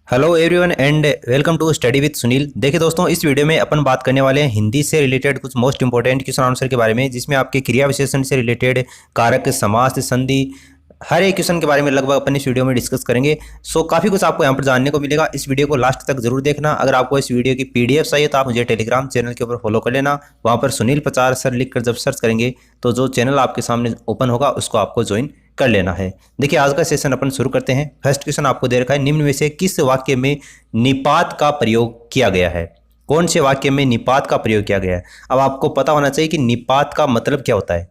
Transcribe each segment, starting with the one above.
Hello everyone and welcome to study with Sunil. देखिए दोस्तों, इस वीडियो में अपन बात करने वाले हैं हिंदी से रिलेटेड कुछ मोस्ट इंपॉर्टेंट क्वेश्चन आंसर के बारे में, जिसमें आपके क्रिया विशेषण से रिलेटेड कारक, समास, संधि, हर एक क्वेश्चन के बारे में लगभग अपन इस वीडियो में डिस्कस करेंगे। सो काफ़ी कुछ आपको यहाँ पर जानने को मिलेगा। इस वीडियो को लास्ट तक जरूर देखना। अगर आपको इस वीडियो की पीडीएफ चाहिए तो आप मुझे टेलीग्राम चैनल के ऊपर फॉलो कर लेना। वहाँ पर सुनील पचार सर लिख कर जब सर्च करेंगे तो जो चैनल आपके सामने ओपन होगा उसको आपको ज्वाइन कर लेना है। देखिए आज का सेशन अपन शुरू करते हैं। फर्स्ट क्वेश्चन आपको दे रखा है, निम्न में से किस वाक्य में निपात का प्रयोग किया गया है? कौन से वाक्य में निपात का प्रयोग किया गया है? अब आपको पता होना चाहिए कि निपात का मतलब क्या होता है।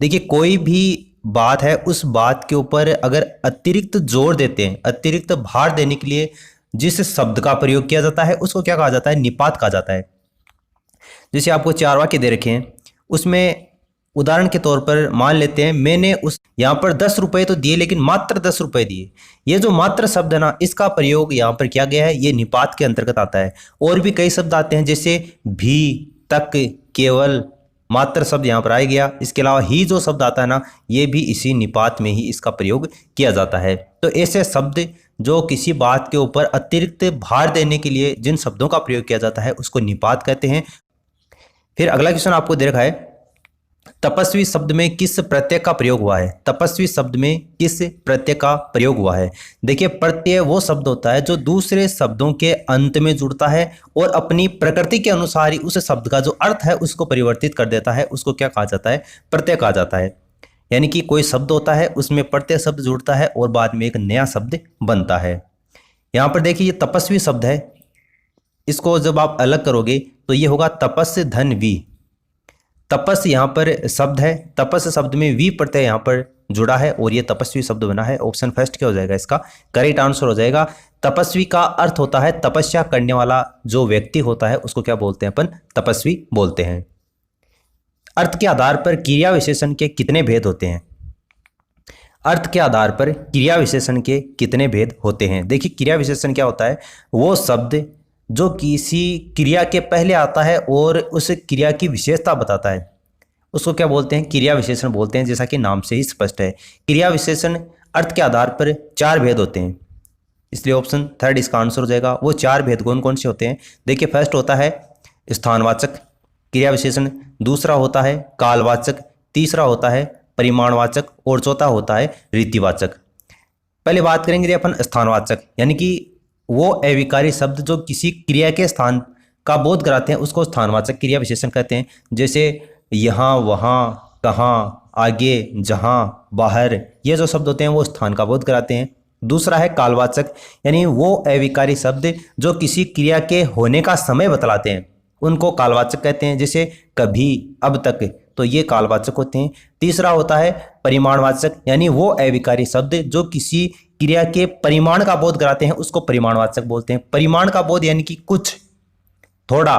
देखिए कोई भी बात है, उस बात के ऊपर अगर अतिरिक्त जोर देते हैं, अतिरिक्त भार देने के लिए जिस शब्द का प्रयोग किया जाता है उसको क्या कहा जाता है? निपात कहा जाता है। जैसे आपको चार वाक्य दे रखे हैं, उसमें उदाहरण के तौर पर मान लेते हैं मैंने उस यहाँ पर 10 रुपए तो दिए लेकिन मात्र 10 रुपए दिए। ये जो मात्र शब्द है ना, इसका प्रयोग यहाँ पर किया गया है, ये निपात के अंतर्गत आता है। और भी कई शब्द आते हैं जैसे भी, तक, केवल, मात्र शब्द यहाँ पर आ गया। इसके अलावा ही जो शब्द आता है ना, ये भी इसी निपात में ही इसका प्रयोग किया जाता है। तो ऐसे शब्द जो किसी बात के ऊपर अतिरिक्त भार देने के लिए जिन शब्दों का प्रयोग किया जाता है उसको निपात कहते हैं। फिर अगला क्वेश्चन आपको दे रखा है, तपस्वी शब्द में किस प्रत्यय का प्रयोग हुआ है? तपस्वी शब्द में किस प्रत्यय का प्रयोग हुआ है? देखिए प्रत्यय वो शब्द होता है जो दूसरे शब्दों के अंत में जुड़ता है और अपनी प्रकृति के अनुसार ही उस शब्द का जो अर्थ है उसको परिवर्तित कर देता है। उसको क्या कहा जाता है? प्रत्यय कहा जाता है। यानी कि कोई शब्द होता है, उसमें प्रत्यय शब्द जुड़ता है और बाद में एक नया शब्द बनता है। यहाँ पर देखिए ये तपस्वी शब्द है, इसको जब आप अलग करोगे तो ये होगा तपस्य धन वी। तपस यहाँ पर शब्द है, तपस शब्द में वी प्रत्यय यहाँ पर जुड़ा है और ये तपस्वी शब्द बना है। ऑप्शन फर्स्ट क्या हो जाएगा? इसका करेक्ट आंसर हो जाएगा। तपस्वी का अर्थ होता है तपस्या करने वाला जो व्यक्ति होता है उसको क्या बोलते हैं? अपन तपस्वी बोलते हैं। अर्थ के आधार पर क्रिया विशेषण के कितने भेद होते हैं? अर्थ के आधार पर क्रिया विशेषण के कितने भेद होते हैं? देखिए क्रिया विशेषण क्या होता है? वो शब्द जो किसी क्रिया के पहले आता है और उस क्रिया की विशेषता बताता है उसको क्या बोलते हैं? क्रिया विशेषण बोलते हैं। जैसा कि नाम से ही स्पष्ट है, क्रिया विशेषण अर्थ के आधार पर चार भेद होते हैं, इसलिए ऑप्शन थर्ड इसका आंसर हो जाएगा। वो चार भेद कौन कौन से होते हैं? देखिए फर्स्ट होता है स्थानवाचक क्रिया विशेषण, दूसरा होता है कालवाचक, तीसरा होता है परिमाणवाचक और चौथा होता है रीतिवाचक। पहले बात करेंगे अपन स्थानवाचक, यानी कि वो अविकारी शब्द जो किसी क्रिया के स्थान का बोध कराते हैं उसको स्थानवाचक क्रिया विशेषण कहते हैं। जैसे यहाँ, वहाँ, कहाँ, आगे, जहाँ, बाहर, ये जो शब्द होते हैं वो स्थान का बोध कराते हैं। दूसरा है कालवाचक, यानी वो अविकारी शब्द जो किसी क्रिया के होने का समय बतलाते हैं उनको कालवाचक कहते हैं। जैसे कभी, अब तक, तो ये कालवाचक होते हैं। तीसरा होता है परिमाणवाचक, यानी वो अविकारी शब्द जो किसी क्रिया के परिमाण का बोध कराते हैं उसको परिमाणवाचक बोलते हैं। परिमाण का बोध यानी कि कुछ, थोड़ा,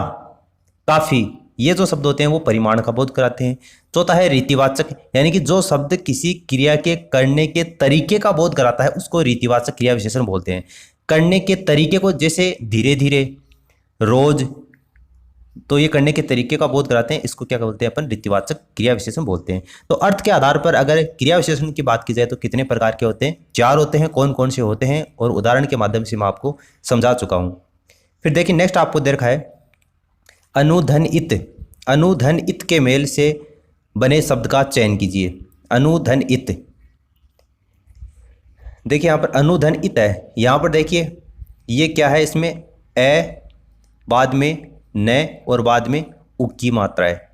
काफी, ये जो शब्द होते हैं वो परिमाण का बोध कराते हैं। चौथा है रीतिवाचक, यानी कि जो शब्द किसी क्रिया के करने के तरीके का बोध कराता है उसको रीतिवाचक क्रिया विशेषण बोलते हैं। करने के तरीके को, जैसे धीरे धीरे, रोज, तो ये करने के तरीके का बोध कराते हैं, इसको क्या बोलते हैं? अपन रीतिवाचक क्रिया विशेषण बोलते हैं। तो अर्थ के आधार पर अगर क्रिया विशेषण की बात की जाए तो कितने प्रकार के होते हैं? चार होते हैं। कौन कौन से होते हैं और उदाहरण के माध्यम से मैं आपको समझा चुका हूं। फिर देखिए नेक्स्ट आपको दे रखा है अनुधनित। अनुधनित के मेल से बने शब्द का चयन कीजिए। अनुधनित, देखिए यहाँ पर अनुधनित है, यहाँ पर देखिए ये क्या है? इसमें ए, बाद में न और बाद में उ की मात्रा है,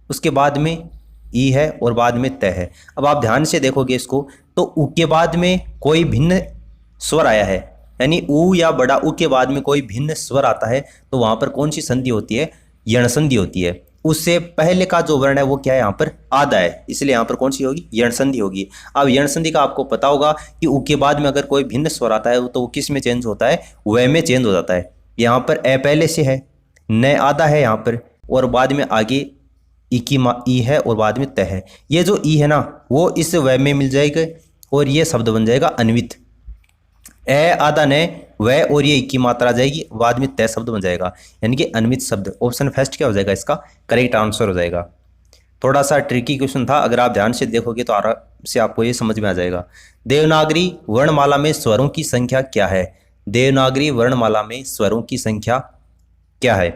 उसके बाद में ई है और बाद में त है। अब आप ध्यान से देखोगे इसको तो उ के बाद में कोई भिन्न स्वर आया है, यानी उ या बड़ा उ के बाद में कोई भिन्न स्वर आता है तो वहां पर कौन सी संधि होती है? यण संधि होती है। उससे पहले का जो वर्ण है वो क्या है? यहाँ पर आधा है, इसलिए यहाँ पर कौन सी होगी? यण संधि होगी। अब यण संधि का आपको पता होगा कि उ के बाद में अगर कोई भिन्न स्वर आता है तो वो किस में चेंज होता है? व में चेंज हो जाता है। यहाँ पर ए पहले से है, न आधा है यहाँ पर, और बाद में आगे ई है और बाद में त है। ये जो ई है ना वो इस व में मिल जाएगा और ये शब्द बन जाएगा अन्वित। ए आधा न व और ये ई की मात्रा आ जाएगी, बाद में त शब्द बन जाएगा, यानी कि अन्वित शब्द। ऑप्शन फर्स्ट क्या हो जाएगा? इसका करेक्ट आंसर हो जाएगा। थोड़ा सा ट्रिकी क्वेश्चन था, अगर आप ध्यान से देखोगे तो आराम से आपको ये समझ में आ जाएगा। देवनागरी वर्णमाला में स्वरों की संख्या क्या है? देवनागरी वर्णमाला में स्वरों की संख्या क्या है?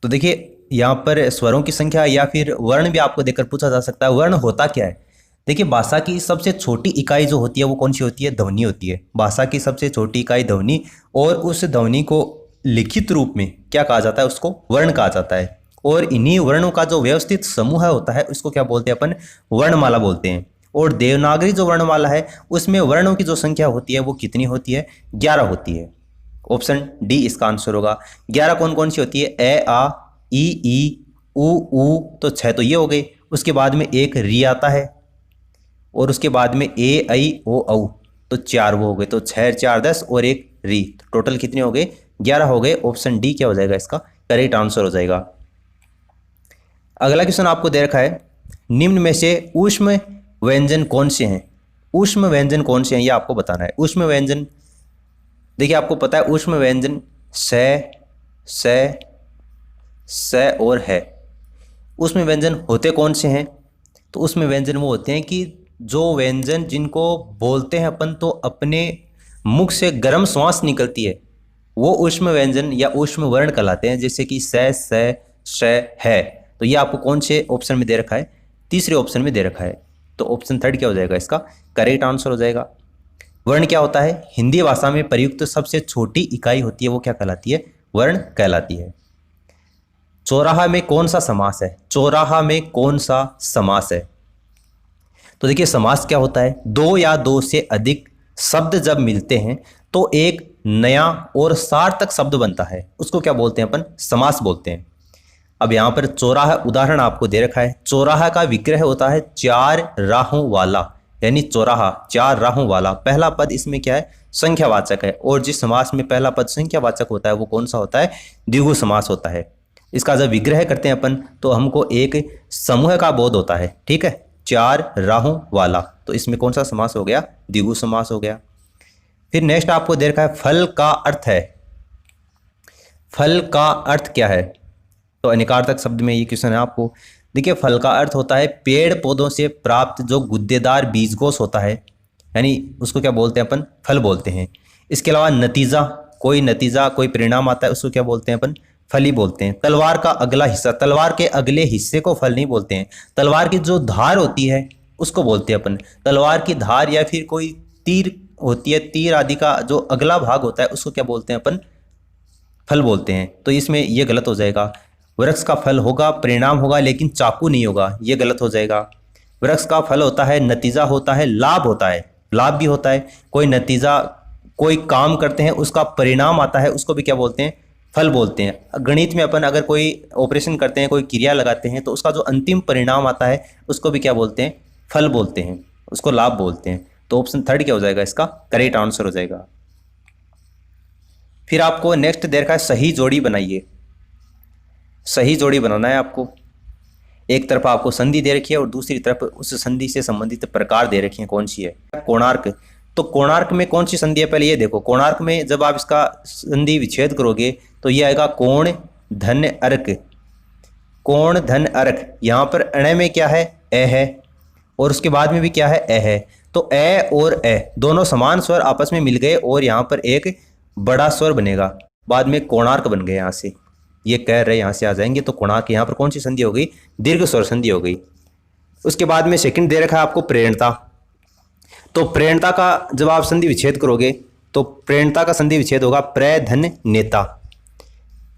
तो देखिए यहाँ पर स्वरों की संख्या या फिर वर्ण भी आपको देखकर पूछा जा सकता है। वर्ण होता क्या है? देखिए भाषा की सबसे छोटी इकाई जो होती है वो कौन सी होती है? ध्वनि होती है। भाषा की सबसे छोटी इकाई ध्वनि, और उस ध्वनि को लिखित रूप में क्या कहा जाता है? उसको वर्ण कहा जाता है। और इन्हीं वर्णों का जो व्यवस्थित समूह होता है उसको क्या बोलते हैं? अपन वर्णमाला बोलते हैं। और देवनागरी जो वर्णमाला है उसमें वर्णों की जो संख्या होती है वो कितनी होती है? 11 होती है। ऑप्शन डी इसका आंसर होगा। 11 कौन कौन सी होती है? ए आ ई ऊ, तो 6 तो ये हो गए। उसके बाद में एक री आता है, और उसके बाद में ए आई ओ औ, तो 4 वो हो गए। तो 6 4 10 और एक री, तो टोटल कितने हो गए? 11 हो गए। ऑप्शन डी क्या हो जाएगा? इसका करेक्ट आंसर हो जाएगा। अगला क्वेश्चन आपको दे रखा है, निम्न में से ऊष्म व्यंजन कौन से हैं? ऊष्म व्यंजन कौन से हैं ये आपको बताना है। ऊष्म व्यंजन, देखिए आपको पता है ऊष्म व्यंजन स और है। उसमें व्यंजन होते कौन से हैं? तो उसमें व्यंजन वो होते हैं कि जो व्यंजन जिनको बोलते हैं अपन तो अपने मुख से गर्म श्वास निकलती है, वो ऊष्म व्यंजन या ऊष्म वर्ण कहलाते हैं। जैसे कि श है, तो ये आपको कौन से ऑप्शन में दे रखा है? तीसरे ऑप्शन में दे रखा है। तो ऑप्शन थर्ड क्या हो जाएगा? इसका करेक्ट आंसर हो जाएगा। वर्ण क्या होता है? हिंदी भाषा में प्रयुक्त सबसे छोटी इकाई होती है, वो क्या कहलाती है? वर्ण कहलाती है। चौराहा में कौन सा समास है? चौराहा में कौन सा समास है? तो देखिए समास क्या होता है? दो या दो से अधिक शब्द जब मिलते हैं तो एक नया और सार्थक शब्द बनता है, उसको क्या बोलते हैं? अपन समास बोलते हैं। अब यहाँ पर चौराहा उदाहरण आपको दे रखा है। चौराहा का विग्रह होता है 4 राहों वाला, यानी चौराहा 4 राहों वाला। पहला पद इसमें क्या है? संख्यावाचक है। और जिस समास में पहला पद संख्यावाचक होता है वो कौन सा होता है? द्विगु समास होता है। इसका जब विग्रह करते हैं अपन तो हमको एक समूह का बोध होता है। ठीक है, 4 राहों वाला, तो इसमें कौन सा समास हो गया? द्विगु समास हो गया। फिर नेक्स्ट आपको दे रखा है, फल का अर्थ है। फल का अर्थ क्या है? तो अनिकार्थक शब्द में ये क्वेश्चन है आपको। देखिए फल का अर्थ होता है पेड़ पौधों से प्राप्त जो गुद्देदार बीजकोष होता है, यानी उसको क्या बोलते हैं? अपन फल बोलते हैं। इसके अलावा नतीजा, कोई परिणाम आता है उसको क्या बोलते हैं? अपन फल ही बोलते हैं। तलवार का अगला हिस्सा, तलवार के अगले हिस्से को फल नहीं बोलते हैं। तलवार की जो धार होती है उसको बोलते हैं अपन। तलवार की धार या फिर कोई तीर होती है, तीर आदि का जो अगला भाग होता है उसको क्या बोलते हैं? अपन फल बोलते हैं। तो इसमें ये गलत हो जाएगा। वृक्ष का फल होगा, परिणाम होगा, लेकिन चाकू नहीं होगा, ये गलत हो जाएगा। वृक्ष का फल होता है, नतीजा होता है, लाभ होता है, लाभ भी होता है। कोई नतीजा, कोई काम करते हैं उसका परिणाम आता है, उसको भी क्या बोलते हैं? फल बोलते हैं। गणित में अपन अगर कोई ऑपरेशन करते हैं, कोई क्रिया लगाते हैं, तो उसका जो अंतिम परिणाम आता है उसको भी क्या बोलते हैं? फल बोलते हैं, उसको लाभ बोलते हैं। तो ऑप्शन थर्ड क्या हो जाएगा? इसका करेक्ट आंसर हो जाएगा। फिर आपको नेक्स्ट दे रखा है, सही जोड़ी बनाइए। सही जोड़ी बनाना है आपको। एक तरफ आपको संधि दे रखी है और दूसरी तरफ उस संधि से संबंधित प्रकार दे रखे हैं, कौन सी है? कोणार्क। तो कोणार्क में कौन सी संधि है? पहले ये देखो, कोणार्क में जब आप इसका संधि विच्छेद करोगे तो ये आएगा कोण धन अर्क। कोण धन अर्क, यहाँ पर अण में क्या है? ए है, और उसके बाद में भी क्या है? ए है। तो ए और ए दोनों समान स्वर आपस में मिल गए और यहाँ पर एक बड़ा स्वर बनेगा, बाद में कोणार्क बन गए। यहाँ से ये कह रहे यहाँ से आ जाएंगे, तो कोणार्क। यहाँ पर कौन सी संधि हो गई? दीर्घ स्वर संधि हो गई। उसके बाद में सेकंड दे रखा है आपको प्रेरणता। तो प्रेरणता का जब आप संधि विच्छेद करोगे तो प्रेरणता का संधि विच्छेद होगा प्र धन नेता,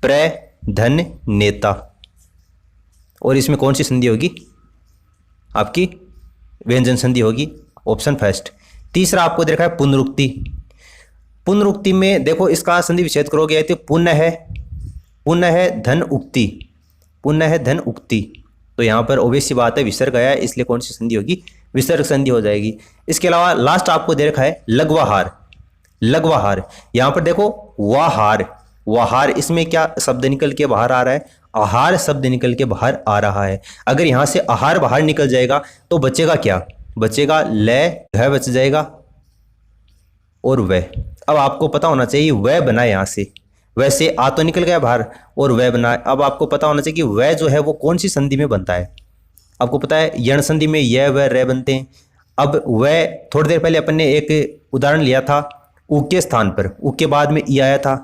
प्र धन नेता। और इसमें कौन सी संधि होगी? आपकी व्यंजन संधि होगी, ऑप्शन फर्स्ट। तीसरा आपको दे रखा है पुनरुक्ति। पुनरुक्ति में देखो इसका संधि विच्छेद करोगे तो पुनः धन उक्ति, पुनः धन उक्ति। तो यहाँ पर ओबेसी बात है, विसर्ग आया है, इसलिए कौन सी संधि होगी? विसर्ग संधि हो जाएगी। इसके अलावा लास्ट आपको दे रखा है लघ्वाहार। लघ्वाहार, यहाँ पर देखो वाहार, वाहार, इसमें क्या शब्द निकल के बाहर आ रहा है? आहार शब्द निकल के बाहर आ रहा है। अगर यहाँ से आहार बाहर निकल जाएगा तो बचेगा क्या? बचेगा ल, घ बच जाएगा और वह। अब आपको पता होना चाहिए वह बना यहाँ से, वैसे आ तो निकल गया बाहर और वह बना। अब आपको पता होना चाहिए कि वह जो है वो कौन सी संधि में बनता है। आपको पता है यण संधि में यह वह रे बनते हैं, अब वह थोड़ी देर पहले अपन ने एक उदाहरण लिया था उ के स्थान पर उ के बाद में ई आया था,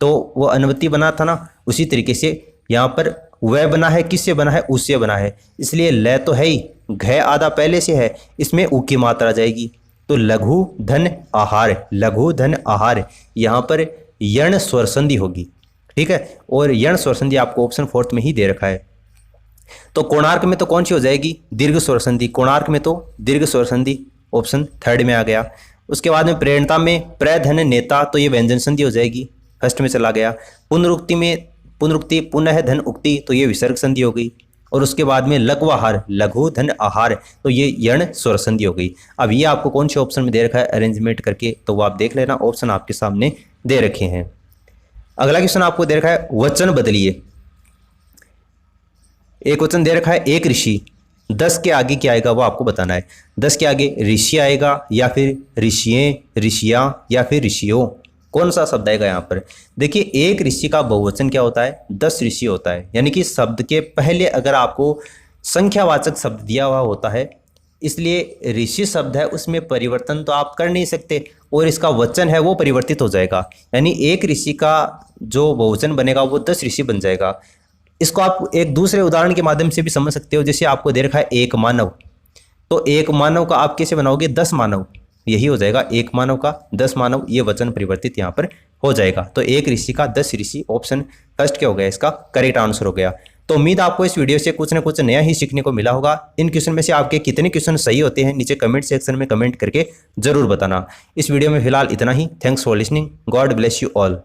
तो वो अनवती बना था ना, उसी तरीके से यहाँ पर वह बना है, किससे बना है, उससे बना है, इसलिए ल तो है ही, घ आधा पहले से है, इसमें उ की मात्रा आ जाएगी। तो लघु धन आहार, लघु धन आहार, यहाँ पर यण स्वर संधि होगी, ठीक है। और यण स्वर संधि आपको ऑप्शन 4 में ही दे रखा है। तो कोणार्क में तो कौन सी हो जाएगी, दीर्घ स्वर संधि, कोणार्क में तो दीर्घ स्वर संधि ऑप्शन 3 में आ गया। उसके बाद में प्रेरणता में प्र धन नेता, तो ये व्यंजन संधि हो जाएगी, फर्स्ट में चला गया। पुनरुक्ति में पुनरुक्ति पुनः धन उक्ति, तो ये विसर्ग संधि हो गई। और उसके बाद में लघुआहार, लघु धन आहार, तो ये यण स्वर संधि हो गई। अब ये आपको कौन से ऑप्शन में दे रखा है अरेंजमेंट करके, तो वो आप देख लेना, ऑप्शन आपके सामने दे रखे हैं। अगला क्वेश्चन आपको दे रखा है वचन बदलिए। एक वचन दे रखा है एक ऋषि, 10 के आगे क्या आएगा वो आपको बताना है। 10 के आगे ऋषि आएगा या फिर ऋषियें, ऋषियां या फिर ऋषियों, कौन सा शब्द आएगा यहाँ पर। देखिए एक ऋषि का बहुवचन क्या होता है, 10 ऋषि होता है, यानी कि शब्द के पहले अगर आपको संख्यावाचक शब्द दिया हुआ होता है, इसलिए ऋषि शब्द है उसमें परिवर्तन तो आप कर नहीं सकते, और इसका वचन है वो परिवर्तित हो जाएगा, यानी एक ऋषि का जो बहुवचन बनेगा वो 10 ऋषि बन जाएगा। इसको आप एक दूसरे उदाहरण के माध्यम से भी समझ सकते हो, जैसे आपको दे रखा है एक मानव, तो एक मानव का आप कैसे बनाओगे, 10 मानव, यही हो जाएगा एक मानव का 10 मानव, ये वचन परिवर्तित यहाँ पर हो जाएगा। तो एक ऋषि का 10 ऋषि, ऑप्शन फर्स्ट क्या हो गया, इसका करेक्ट आंसर हो गया। तो उम्मीद आपको इस वीडियो से कुछ ना कुछ नया ही सीखने को मिला होगा। इन क्वेश्चन में से आपके कितने क्वेश्चन सही होते हैं नीचे कमेंट सेक्शन में कमेंट करके जरूर बताना। इस वीडियो में फिलहाल इतना ही। Thanks for listening, god bless you all.